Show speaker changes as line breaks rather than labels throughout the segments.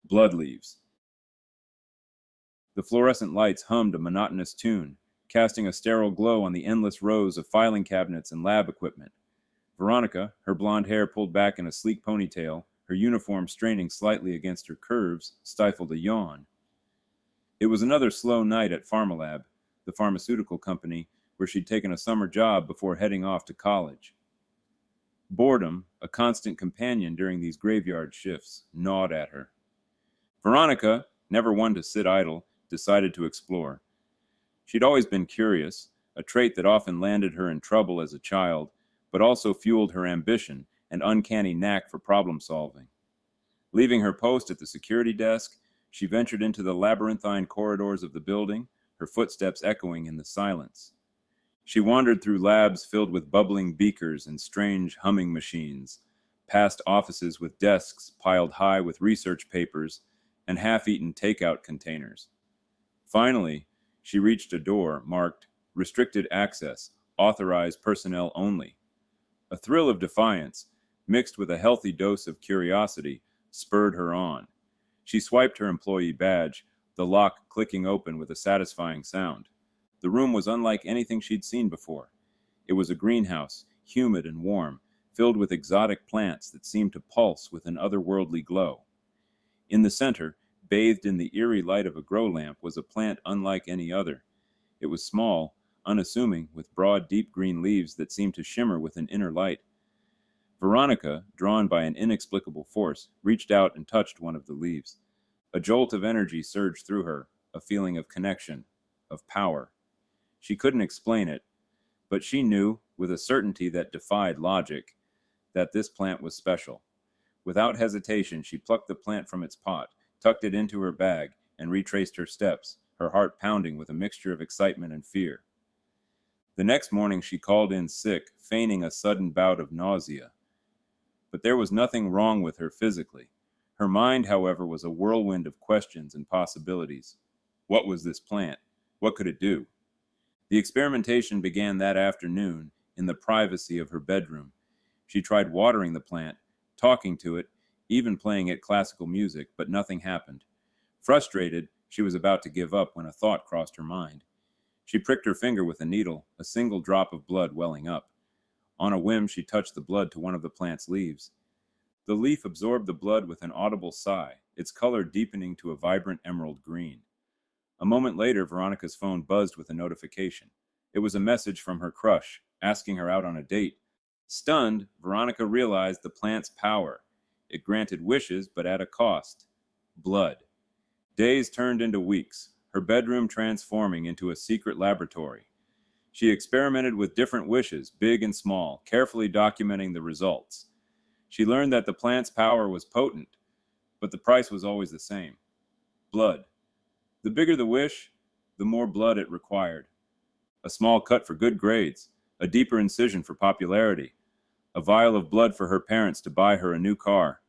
Blood leaves. The fluorescent lights hummed a monotonous tune, casting a sterile glow on the endless rows of filing cabinets and lab equipment. Veronica, her blonde hair pulled back in a sleek ponytail, her uniform straining slightly against her curves, stifled a yawn. It was another slow night at Pharmalab, the pharmaceutical company where she'd taken a summer job before heading off to college. Boredom, a constant companion during these graveyard shifts, gnawed at her. Veronica, never one to sit idle, decided to explore. She'd always been curious, a trait that often landed her in trouble as a child, but also fueled her ambition and uncanny knack for problem solving. Leaving her post at the security desk, she ventured into the labyrinthine corridors of the building, her footsteps echoing in the silence. She wandered through labs filled with bubbling beakers and strange humming machines, past offices with desks piled high with research papers and half-eaten takeout containers. Finally, she reached a door marked Restricted Access, Authorized Personnel Only. A thrill of defiance, mixed with a healthy dose of curiosity, spurred her on. She swiped her employee badge, the lock clicking open with a satisfying sound. The room was unlike anything she'd seen before. It was a greenhouse, humid and warm, filled with exotic plants that seemed to pulse with an otherworldly glow. In the center, bathed in the eerie light of a grow lamp, was a plant unlike any other. It was small, unassuming, with broad, deep green leaves that seemed to shimmer with an inner light. Veronica, drawn by an inexplicable force, reached out and touched one of the leaves. A jolt of energy surged through her, a feeling of connection, of power. She couldn't explain it, but she knew, with a certainty that defied logic, that this plant was special. Without hesitation, she plucked the plant from its pot, tucked it into her bag, and retraced her steps, her heart pounding with a mixture of excitement and fear. The next morning she called in sick, feigning a sudden bout of nausea. But there was nothing wrong with her physically. Her mind, however, was a whirlwind of questions and possibilities. What was this plant? What could it do? The experimentation began that afternoon in the privacy of her bedroom. She tried watering the plant, talking to it, even playing it classical music, but nothing happened. Frustrated, she was about to give up when a thought crossed her mind. She pricked her finger with a needle, a single drop of blood welling up. On a whim, she touched the blood to one of the plant's leaves. The leaf absorbed the blood with an audible sigh, its color deepening to a vibrant emerald green. A moment later, Veronica's phone buzzed with a notification. It was a message from her crush, asking her out on a date. Stunned, Veronica realized the plant's power. It granted wishes, but at a cost. Blood. Days turned into weeks, her bedroom transforming into a secret laboratory. She experimented with different wishes, big and small, carefully documenting the results. She learned that the plant's power was potent, but the price was always the same. Blood. The bigger the wish, the more blood it required. A small cut for good grades, a deeper incision for popularity, a vial of blood for her parents to buy her a new car.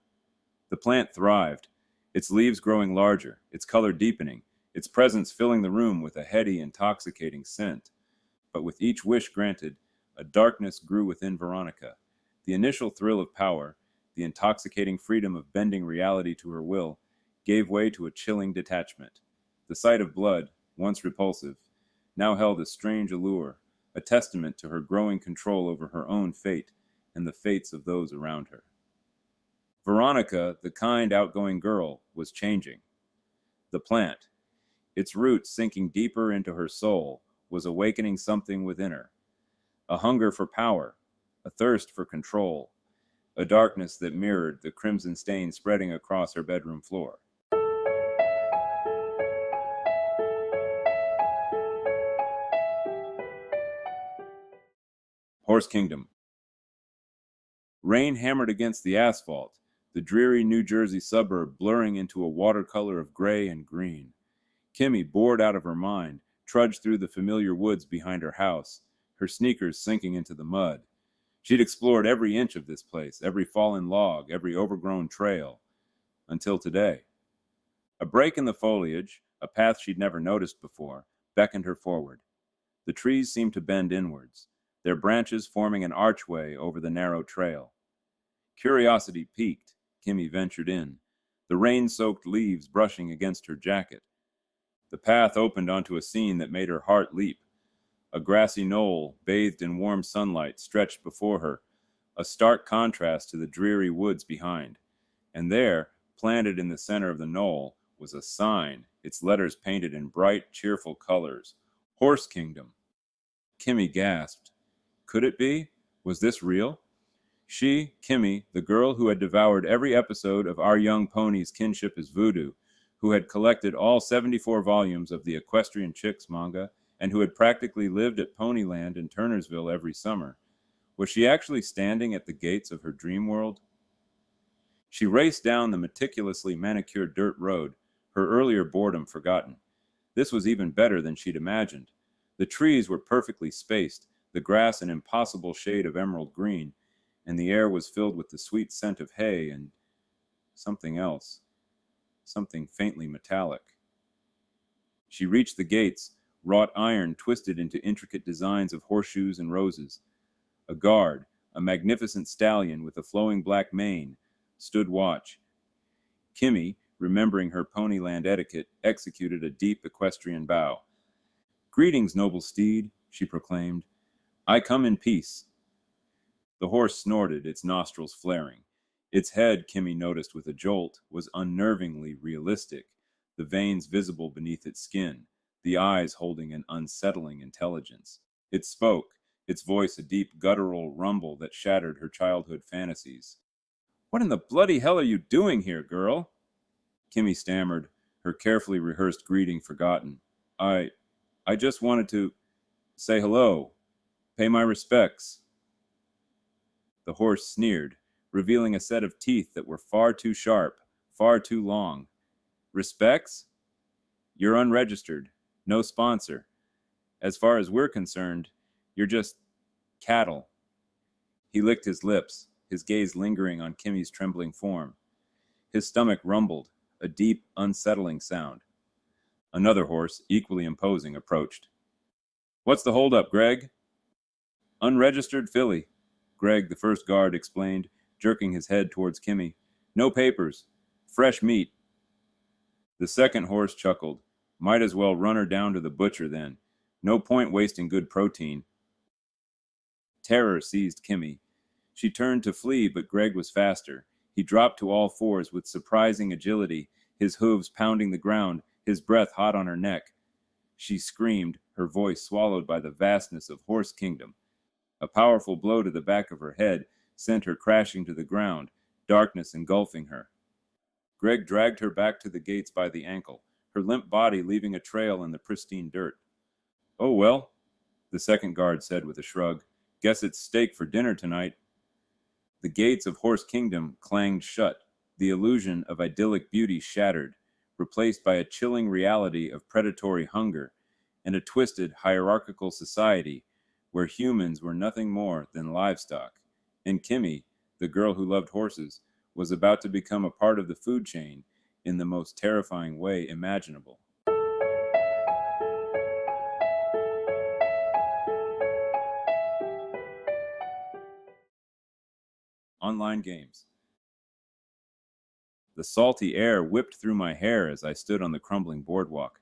The plant thrived, its leaves growing larger, its color deepening, its presence filling the room with a heady, intoxicating scent. But with each wish granted, a darkness grew within Veronica. The initial thrill of power, the intoxicating freedom of bending reality to her will, gave way to a chilling detachment. The sight of blood, once repulsive, now held a strange allure, a testament to her growing control over her own fate and the fates of those around her. Veronica, the kind, outgoing girl, was changing. The plant, its roots sinking deeper into her soul, was awakening something within her. A hunger for power, a thirst for control, a darkness that mirrored the crimson stain spreading across her bedroom floor. Horse Kingdom. Rain hammered against the asphalt, the dreary New Jersey suburb blurring into a watercolor of gray and green. Kimmy, bored out of her mind, trudged through the familiar woods behind her house, her sneakers sinking into the mud. She'd explored every inch of this place, every fallen log, every overgrown trail, until today. A break in the foliage, a path she'd never noticed before, beckoned her forward. The trees seemed to bend inwards, their branches forming an archway over the narrow trail. Curiosity piqued, Kimmy ventured in. the rain-soaked leaves brushing against her jacket. The path opened onto a scene that made her heart leap. A grassy knoll, bathed in warm sunlight, stretched before her, a stark contrast to the dreary woods behind. And there, planted in the center of the knoll, was a sign, its letters painted in bright, cheerful colors. Horse Kingdom. Kimmy gasped. Could it be? Was this real? She, Kimmy, the girl who had devoured every episode of Our Young Pony's Kinship is Voodoo, who had collected all 74 volumes of the Equestrian Chicks manga, and who had practically lived at Ponyland in Turnersville every summer. Was she actually standing at the gates of her dream world? She raced down the meticulously manicured dirt road, her earlier boredom forgotten. This was even better than she'd imagined. The trees were perfectly spaced, the grass an impossible shade of emerald green, and the air was filled with the sweet scent of hay and something else, something faintly metallic. She reached the gates, wrought iron twisted into intricate designs of horseshoes and roses. A guard, a magnificent stallion with a flowing black mane, stood watch. Kimmy, remembering her Ponyland etiquette, executed a deep equestrian bow. "Greetings, noble steed," she proclaimed. "I come in peace." The horse snorted, its nostrils flaring. Its head, Kimmy noticed with a jolt, was unnervingly realistic, the veins visible beneath its skin, the eyes holding an unsettling intelligence. It spoke, its voice a deep guttural rumble that shattered her childhood fantasies. "What in the bloody hell are you doing here, girl?" Kimmy stammered, her carefully rehearsed greeting forgotten. I just wanted to say hello, pay my respects." The horse sneered, revealing a set of teeth that were far too sharp, far too long. "Respects? You're unregistered, no sponsor. As far as we're concerned, you're just cattle." He licked his lips, his gaze lingering on Kimmy's trembling form. His stomach rumbled, a deep, unsettling sound. Another horse, equally imposing, approached. "What's the holdup, Greg?" "Unregistered filly," Greg, the first guard, explained, jerking his head towards Kimmy. "No papers. Fresh meat." The second horse chuckled. "Might as well run her down to the butcher then. No point wasting good protein." Terror seized Kimmy. She turned to flee, but Greg was faster. He dropped to all fours with surprising agility, his hooves pounding the ground, his breath hot on her neck. She screamed, her voice swallowed by the vastness of Horse Kingdom. A powerful blow to the back of her head sent her crashing to the ground, darkness engulfing her. Greg dragged her back to the gates by the ankle, her limp body leaving a trail in the pristine dirt. "Oh well," the second guard said with a shrug. "Guess it's steak for dinner tonight." The gates of Horse Kingdom clanged shut, the illusion of idyllic beauty shattered, replaced by a chilling reality of predatory hunger and a twisted hierarchical society where humans were nothing more than livestock, and Kimmy, the girl who loved horses, was about to become a part of the food chain in the most terrifying way imaginable. Online games. The salty air whipped through my hair as I stood on the crumbling boardwalk,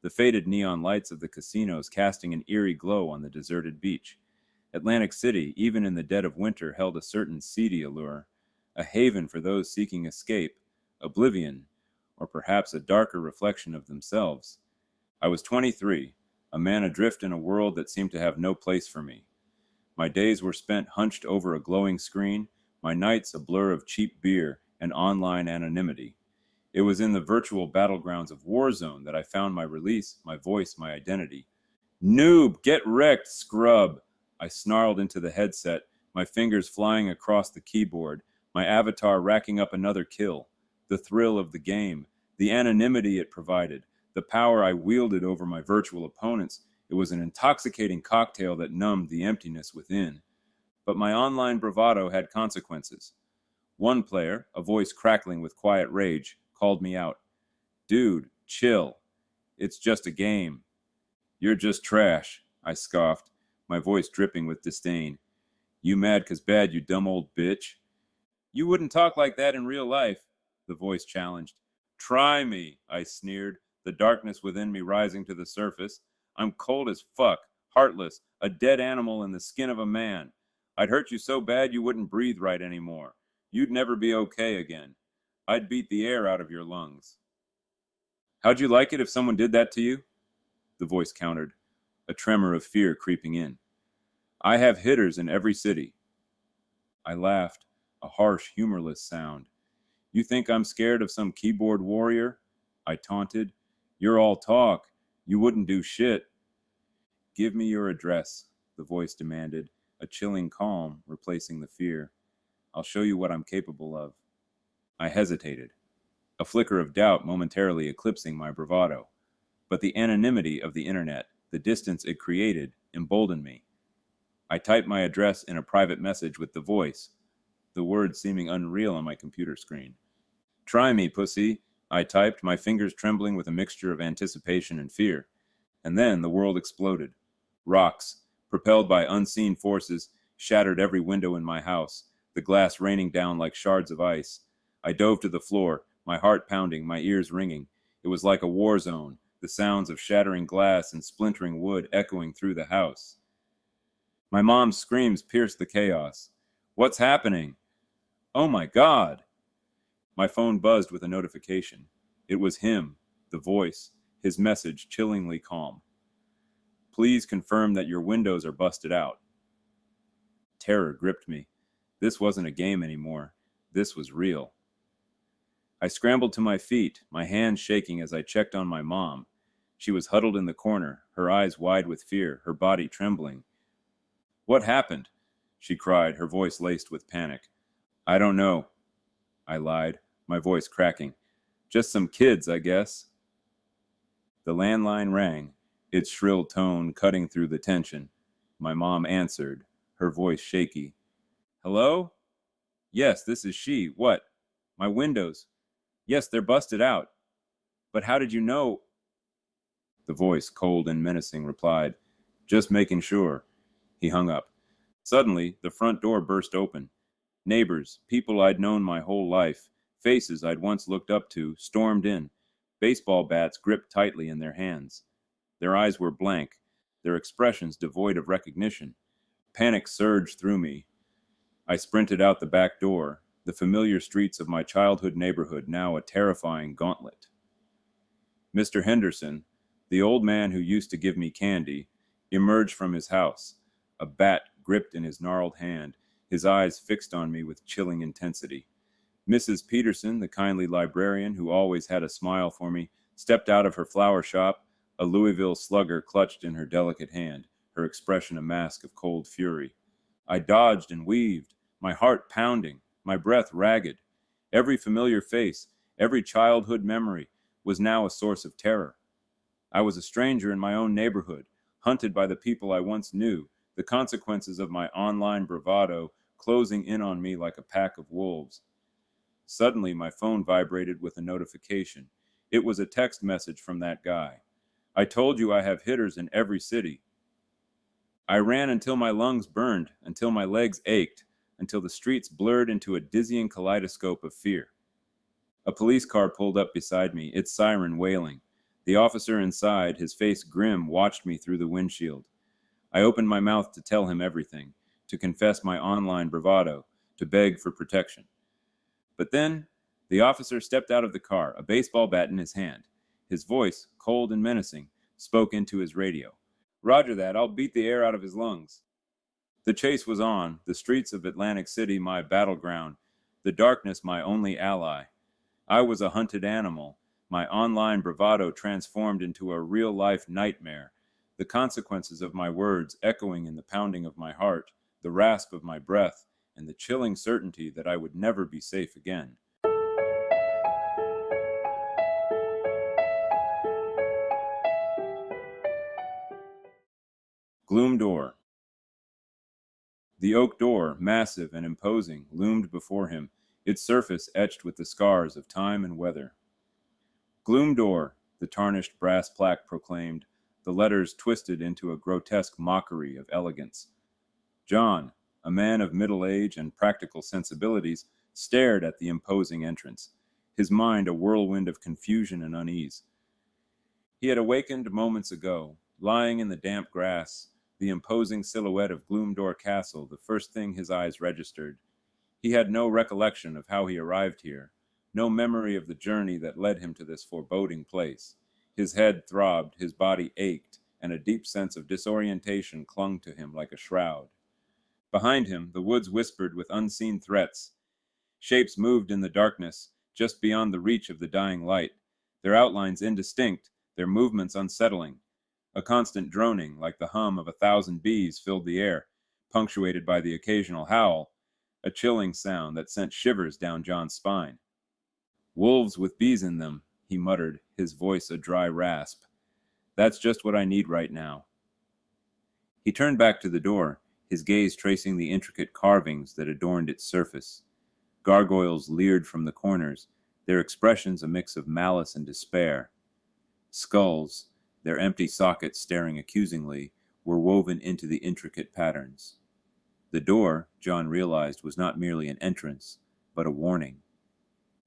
the faded neon lights of the casinos casting an eerie glow on the deserted beach. Atlantic City, even in the dead of winter, held a certain seedy allure, a haven for those seeking escape, oblivion, or perhaps a darker reflection of themselves. I was 23, a man adrift in a world that seemed to have no place for me. My days were spent hunched over a glowing screen, my nights a blur of cheap beer and online anonymity. It was in the virtual battlegrounds of Warzone that I found my release, my voice, my identity. "Noob, get wrecked, scrub!" I snarled into the headset, my fingers flying across the keyboard, my avatar racking up another kill. The thrill of the game, the anonymity it provided, the power I wielded over my virtual opponents, it was an intoxicating cocktail that numbed the emptiness within. But my online bravado had consequences. One player, a voice crackling with quiet rage, called me out. "Dude, chill. It's just a game." "You're just trash," I scoffed, my voice dripping with disdain. "You mad 'cause bad, you dumb old bitch?" "You wouldn't talk like that in real life." the voice challenged. Try me, I sneered, the darkness within me rising to the surface. I'm cold as fuck, heartless, a dead animal in the skin of a man. I'd hurt you so bad you wouldn't breathe right anymore. You'd never be okay again. I'd beat the air out of your lungs. How'd you like it if someone did that to you? The voice countered, a tremor of fear creeping in. I have hitters in every city. I laughed, a harsh, humorless sound. You think I'm scared of some keyboard warrior? I taunted. You're all talk. You wouldn't do shit. Give me your address, the voice demanded, a chilling calm replacing the fear. I'll show you what I'm capable of. I hesitated, a flicker of doubt momentarily eclipsing my bravado. But the anonymity of the internet, the distance it created, emboldened me. I typed my address in a private message with the voice, the words seeming unreal on my computer screen. Try me, pussy, I typed, my fingers trembling with a mixture of anticipation and fear. And then the world exploded. Rocks, propelled by unseen forces, shattered every window in my house, the glass raining down like shards of ice. I dove to the floor, my heart pounding, my ears ringing. It was like a war zone, the sounds of shattering glass and splintering wood echoing through the house. My mom's screams pierced the chaos. What's happening? Oh my God! My phone buzzed with a notification. It was him, the voice, his message chillingly calm. Please confirm that your windows are busted out. Terror gripped me. This wasn't a game anymore. This was real. I scrambled to my feet, my hands shaking as I checked on my mom. She was huddled in the corner, her eyes wide with fear, her body trembling. What happened? She cried, her voice laced with panic. I don't know, I lied, my voice cracking. Just some kids, I guess. The landline rang, its shrill tone cutting through the tension. My mom answered, her voice shaky. Hello? Yes, this is she. What? My windows. Yes, they're busted out. But how did you know? The voice, cold and menacing, replied, Just making sure. He hung up. Suddenly, the front door burst open. Neighbors, people I'd known my whole life, faces I'd once looked up to, stormed in, baseball bats gripped tightly in their hands. Their eyes were blank, their expressions devoid of recognition. Panic surged through me. I sprinted out the back door, the familiar streets of my childhood neighborhood now a terrifying gauntlet. Mr. Henderson, the old man who used to give me candy, emerged from his house, a bat gripped in his gnarled hand, his eyes fixed on me with chilling intensity. Mrs. Peterson, the kindly librarian who always had a smile for me, stepped out of her flower shop, a Louisville slugger clutched in her delicate hand, her expression a mask of cold fury. I dodged and weaved, my heart pounding, my breath ragged. Every familiar face, every childhood memory was now a source of terror. I was a stranger in my own neighborhood, hunted by the people I once knew, the consequences of my online bravado closing in on me like a pack of wolves. Suddenly, my phone vibrated with a notification. It was a text message from that guy. I told you I have hitters in every city. I ran until my lungs burned, until my legs ached, until the streets blurred into a dizzying kaleidoscope of fear. A police car pulled up beside me, its siren wailing. The officer inside, his face grim, watched me through the windshield. I opened my mouth to tell him everything, to confess my online bravado, to beg for protection. But then, the officer stepped out of the car, a baseball bat in his hand. His voice, cold and menacing, spoke into his radio. Roger that, I'll beat the air out of his lungs. The chase was on, the streets of Atlantic City my battleground, the darkness my only ally. I was a hunted animal, my online bravado transformed into a real-life nightmare, the consequences of my words echoing in the pounding of my heart, the rasp of my breath, and the chilling certainty that I would never be safe again. Gloom door. The oak door, massive and imposing, loomed before him, its surface etched with the scars of time and weather. Gloom door, the tarnished brass plaque proclaimed, the letters twisted into a grotesque mockery of elegance. John, a man of middle age and practical sensibilities, stared at the imposing entrance. his mind a whirlwind of confusion and unease. He had awakened moments ago, lying in the damp grass, the imposing silhouette of Gloomdoor Castle, the first thing his eyes registered. He had no recollection of how he arrived here, no memory of the journey that led him to this foreboding place. His head throbbed, his body ached, and a deep sense of disorientation clung to him like a shroud. Behind him, the woods whispered with unseen threats. Shapes moved in the darkness, just beyond the reach of the dying light, their outlines indistinct, their movements unsettling. A constant droning, like the hum of 1,000 bees, filled the air, punctuated by the occasional howl, a chilling sound that sent shivers down John's spine. "Wolves with bees in them," he muttered, his voice a dry rasp. "That's just what I need right now." He turned back to the door, his gaze tracing the intricate carvings that adorned its surface. Gargoyles leered from the corners, their expressions a mix of malice and despair. Skulls, their empty sockets staring accusingly, were woven into the intricate patterns. The door, John realized, was not merely an entrance, but a warning.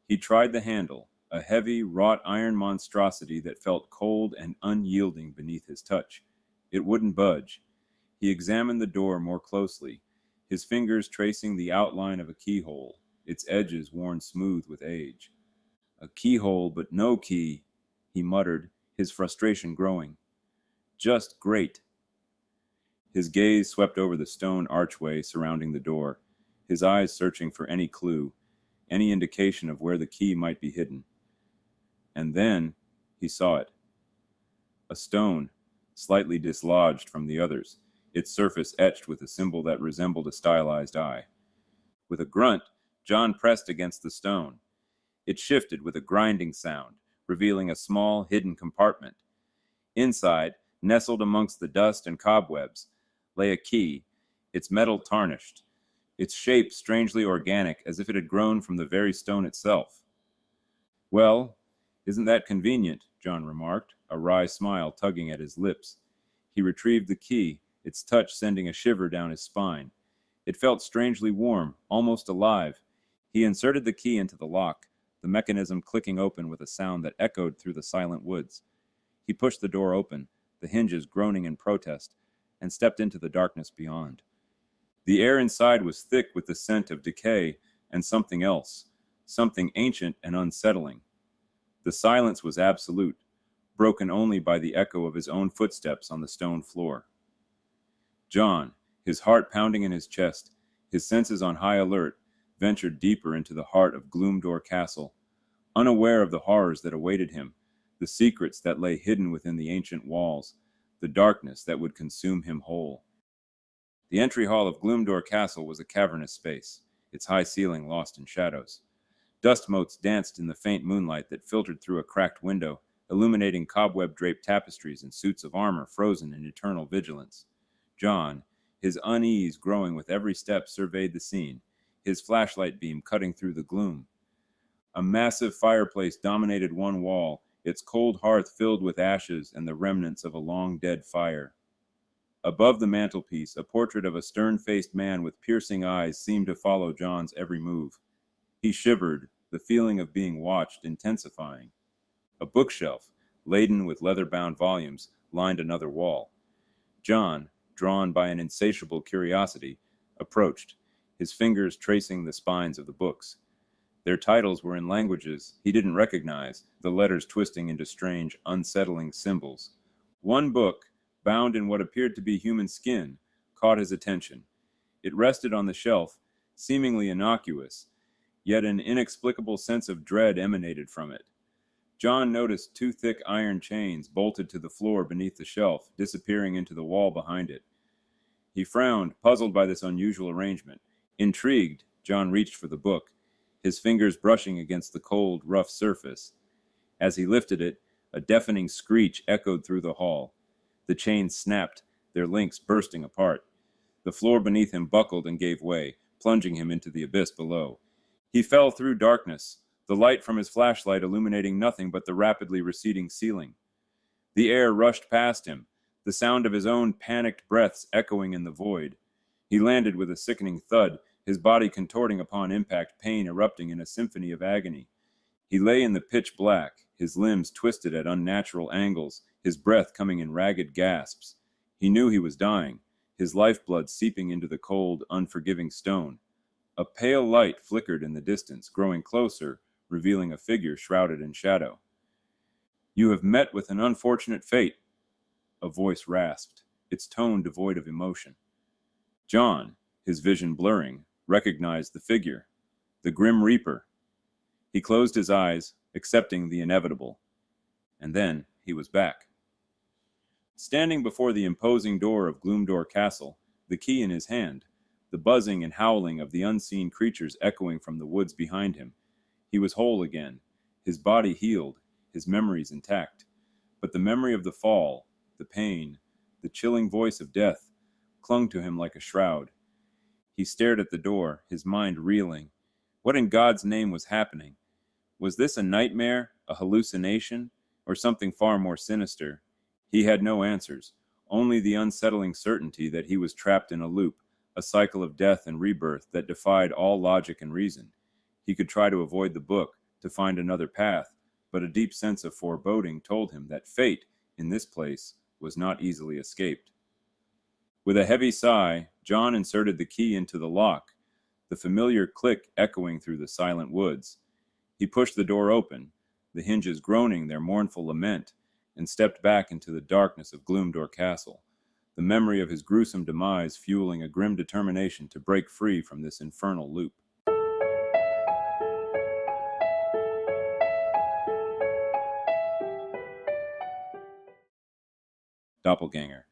He tried the handle, a heavy, wrought iron monstrosity that felt cold and unyielding beneath his touch. It wouldn't budge. He examined the door more closely, his fingers tracing the outline of a keyhole, its edges worn smooth with age. "A keyhole, but no key," he muttered, his frustration growing. "Just great." His gaze swept over the stone archway surrounding the door, his eyes searching for any clue, any indication of where the key might be hidden. And then he saw it. A stone, slightly dislodged from the others, its surface etched with a symbol that resembled a stylized eye. With a grunt, John pressed against the stone. It shifted with a grinding sound, revealing a small, hidden compartment. Inside, nestled amongst the dust and cobwebs, lay a key, its metal tarnished, its shape strangely organic, as if it had grown from the very stone itself. "Well, isn't that convenient?" John remarked, a wry smile tugging at his lips. He retrieved the key, its touch sending a shiver down his spine. It felt strangely warm, almost alive. He inserted the key into the lock, the mechanism clicking open with a sound that echoed through the silent woods. He pushed the door open, the hinges groaning in protest, and stepped into the darkness beyond. The air inside was thick with the scent of decay and something else, something ancient and unsettling. The silence was absolute, broken only by the echo of his own footsteps on the stone floor. John, his heart pounding in his chest, his senses on high alert, ventured deeper into the heart of Gloomdoor Castle, unaware of the horrors that awaited him, the secrets that lay hidden within the ancient walls, the darkness that would consume him whole. The entry hall of Gloomdoor Castle was a cavernous space, its high ceiling lost in shadows. Dust motes danced in the faint moonlight that filtered through a cracked window, illuminating cobweb-draped tapestries and suits of armor frozen in eternal vigilance. John, his unease growing with every step, surveyed the scene, his flashlight beam cutting through the gloom. A massive fireplace dominated one wall, its cold hearth filled with ashes and the remnants of a long-dead fire. Above the mantelpiece, a portrait of a stern-faced man with piercing eyes seemed to follow John's every move. He shivered, the feeling of being watched intensifying. A bookshelf, laden with leather-bound volumes, lined another wall. John, drawn by an insatiable curiosity, approached, his fingers tracing the spines of the books. Their titles were in languages he didn't recognize, the letters twisting into strange, unsettling symbols. One book, bound in what appeared to be human skin, caught his attention. It rested on the shelf, seemingly innocuous, yet an inexplicable sense of dread emanated from it. John noticed two thick iron chains bolted to the floor beneath the shelf, disappearing into the wall behind it. He frowned, puzzled by this unusual arrangement. Intrigued, John reached for the book, his fingers brushing against the cold, rough surface. As he lifted it, a deafening screech echoed through the hall. The chains snapped, their links bursting apart. The floor beneath him buckled and gave way, plunging him into the abyss below. He fell through darkness, the light from his flashlight illuminating nothing but the rapidly receding ceiling. The air rushed past him, the sound of his own panicked breaths echoing in the void. He landed with a sickening thud, his body contorting upon impact, pain erupting in a symphony of agony. He lay in the pitch black, his limbs twisted at unnatural angles, his breath coming in ragged gasps. He knew he was dying, his lifeblood seeping into the cold, unforgiving stone. A pale light flickered in the distance, growing closer, revealing a figure shrouded in shadow. "You have met with an unfortunate fate," a voice rasped, its tone devoid of emotion. John, his vision blurring, recognized the figure, the Grim Reaper. He closed his eyes, accepting the inevitable. And then he was back. Standing before the imposing door of Gloomdoor Castle, the key in his hand, the buzzing and howling of the unseen creatures echoing from the woods behind him, he was whole again, his body healed, his memories intact. But the memory of the fall, the pain, the chilling voice of death, clung to him like a shroud. He stared at the door, his mind reeling. What in God's name was happening? Was this a nightmare, a hallucination, or something far more sinister? He had no answers, only the unsettling certainty that he was trapped in a loop, a cycle of death and rebirth that defied all logic and reason. He could try to avoid the book, to find another path, but a deep sense of foreboding told him that fate, in this place, was not easily escaped. With a heavy sigh, John inserted the key into the lock, the familiar click echoing through the silent woods. He pushed the door open, the hinges groaning their mournful lament, and stepped back into the darkness of Gloomdoor Castle, the memory of his gruesome demise fueling a grim determination to break free from this infernal loop. Doppelganger.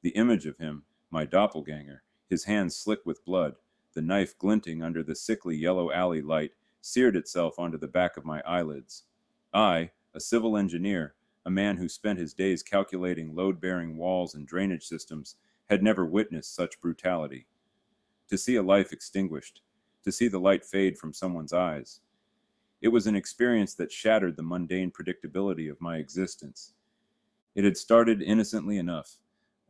The image of him, my doppelganger, his hands slick with blood, the knife glinting under the sickly yellow alley light, seared itself onto the back of my eyelids. I, a civil engineer, a man who spent his days calculating load-bearing walls and drainage systems, had never witnessed such brutality. To see a life extinguished, to see the light fade from someone's eyes. It was an experience that shattered the mundane predictability of my existence. It had started innocently enough.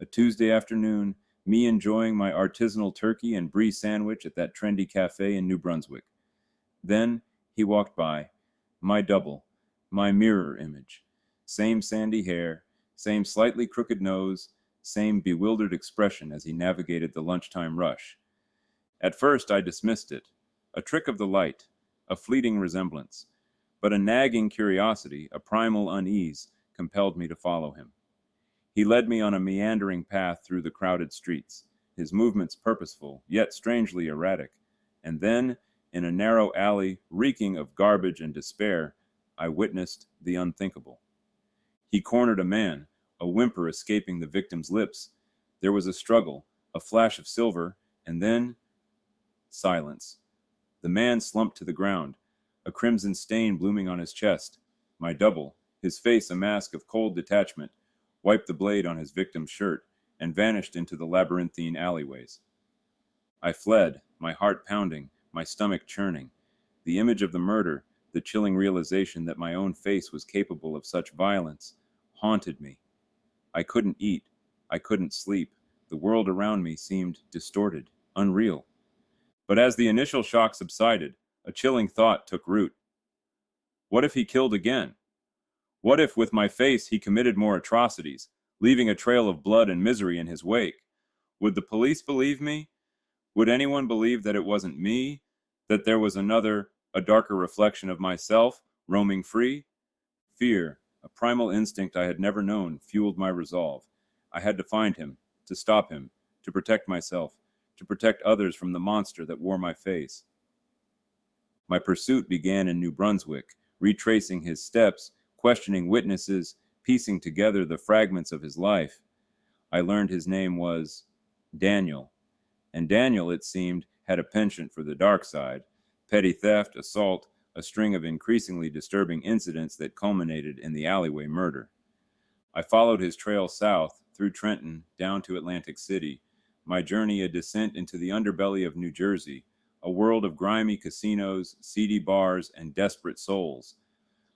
A Tuesday afternoon, me enjoying my artisanal turkey and brie sandwich at that trendy cafe in New Brunswick. Then he walked by, my double, my mirror image. Same sandy hair, same slightly crooked nose, same bewildered expression as he navigated the lunchtime rush. At first I dismissed it, a trick of the light, a fleeting resemblance, but a nagging curiosity, a primal unease, compelled me to follow him. He led me on a meandering path through the crowded streets, his movements purposeful, yet strangely erratic, and then, in a narrow alley reeking of garbage and despair, I witnessed the unthinkable. He cornered a man, a whimper escaping the victim's lips. There was a struggle, a flash of silver, and then silence. The man slumped to the ground, a crimson stain blooming on his chest. My double, his face a mask of cold detachment, wiped the blade on his victim's shirt, and vanished into the labyrinthine alleyways. I fled, my heart pounding, my stomach churning. The image of the murder, the chilling realization that my own face was capable of such violence, haunted me. I couldn't eat. I couldn't sleep. The world around me seemed distorted, unreal. But as the initial shock subsided, a chilling thought took root. What if he killed again? What if, with my face, he committed more atrocities, leaving a trail of blood and misery in his wake? Would the police believe me? Would anyone believe that it wasn't me, that there was another, a darker reflection of myself, roaming free? Fear, a primal instinct I had never known, fueled my resolve. I had to find him, to stop him, to protect myself, to protect others from the monster that wore my face. My pursuit began in New Brunswick, retracing his steps, questioning witnesses, piecing together the fragments of his life. I learned his name was Daniel. And Daniel, it seemed, had a penchant for the dark side. Petty theft, assault, a string of increasingly disturbing incidents that culminated in the alleyway murder. I followed his trail south, through Trenton, down to Atlantic City, my journey a descent into the underbelly of New Jersey, a world of grimy casinos, seedy bars, and desperate souls.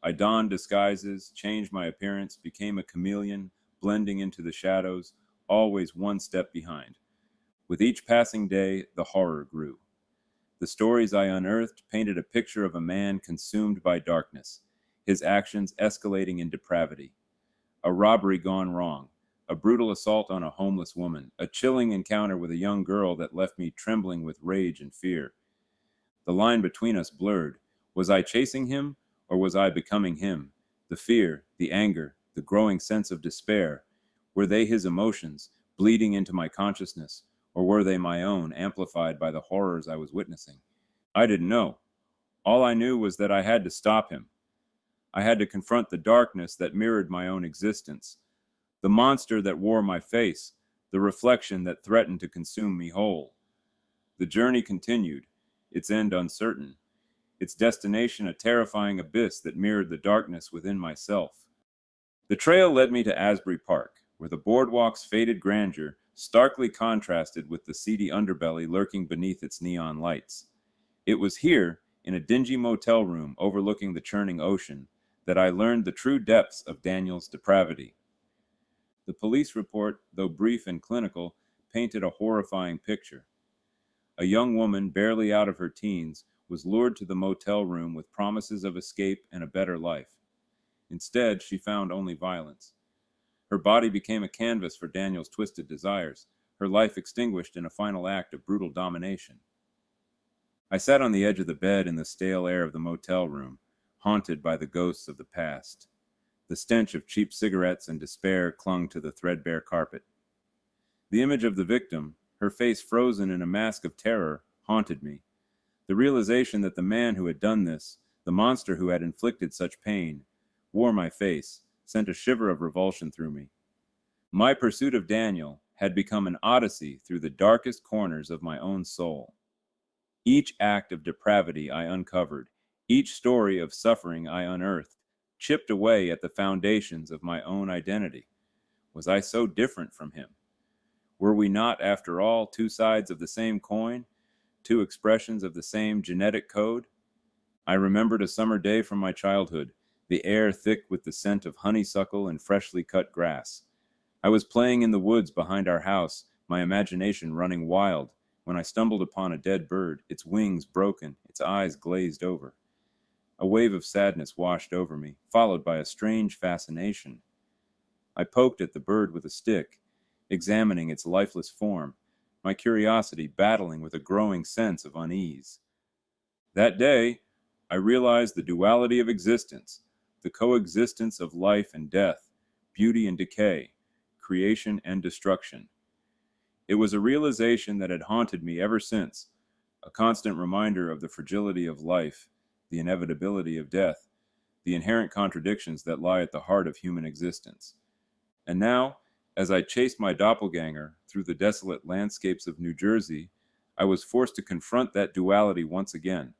I donned disguises, changed my appearance, became a chameleon, blending into the shadows, always one step behind. With each passing day, the horror grew. The stories I unearthed painted a picture of a man consumed by darkness, his actions escalating in depravity. A robbery gone wrong, a brutal assault on a homeless woman, a chilling encounter with a young girl that left me trembling with rage and fear. The line between us blurred. Was I chasing him, or was I becoming him? The fear, the anger, the growing sense of despair, were they his emotions, bleeding into my consciousness, or were they my own, amplified by the horrors I was witnessing? I didn't know. All I knew was that I had to stop him. I had to confront the darkness that mirrored my own existence, the monster that wore my face, the reflection that threatened to consume me whole. The journey continued, its end uncertain, its destination a terrifying abyss that mirrored the darkness within myself. The trail led me to Asbury Park, where the boardwalk's faded grandeur starkly contrasted with the seedy underbelly lurking beneath its neon lights. It was here, in a dingy motel room overlooking the churning ocean, that I learned the true depths of Daniel's depravity. The police report, though brief and clinical, painted a horrifying picture. A young woman, barely out of her teens, was lured to the motel room with promises of escape and a better life. Instead, she found only violence. Her body became a canvas for Daniel's twisted desires, her life extinguished in a final act of brutal domination. I sat on the edge of the bed in the stale air of the motel room, haunted by the ghosts of the past. The stench of cheap cigarettes and despair clung to the threadbare carpet. The image of the victim, her face frozen in a mask of terror, haunted me. The realization that the man who had done this, the monster who had inflicted such pain, wore my face, sent a shiver of revulsion through me. My pursuit of Daniel had become an odyssey through the darkest corners of my own soul. Each act of depravity I uncovered, each story of suffering I unearthed, chipped away at the foundations of my own identity. Was I so different from him? Were we not, after all, two sides of the same coin, two expressions of the same genetic code? I remembered a summer day from my childhood, the air thick with the scent of honeysuckle and freshly cut grass. I was playing in the woods behind our house, my imagination running wild, when I stumbled upon a dead bird, its wings broken, its eyes glazed over. A wave of sadness washed over me, followed by a strange fascination. I poked at the bird with a stick, examining its lifeless form, my curiosity battling with a growing sense of unease. That day, I realized the duality of existence, the coexistence of life and death, beauty and decay, creation and destruction. It was a realization that had haunted me ever since, a constant reminder of the fragility of life, the inevitability of death, the inherent contradictions that lie at the heart of human existence. And now, as I chased my doppelganger through the desolate landscapes of New Jersey, I was forced to confront that duality once again.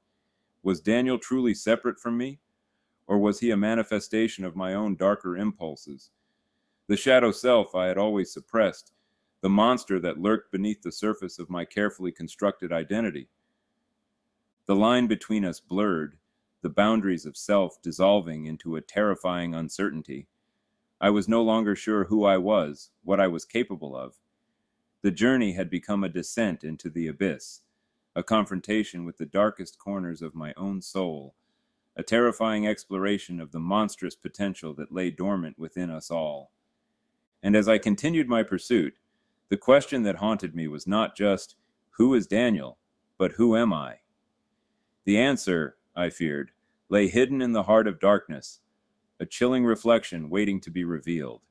Was Daniel truly separate from me? Or was he a manifestation of my own darker impulses? The shadow self I had always suppressed, the monster that lurked beneath the surface of my carefully constructed identity. The line between us blurred, the boundaries of self dissolving into a terrifying uncertainty. I was no longer sure who I was, what I was capable of. The journey had become a descent into the abyss, a confrontation with the darkest corners of my own soul, a terrifying exploration of the monstrous potential that lay dormant within us all. And as I continued my pursuit, the question that haunted me was not just, who is Daniel, but who am I? The answer, I feared, lay hidden in the heart of darkness, a chilling reflection waiting to be revealed.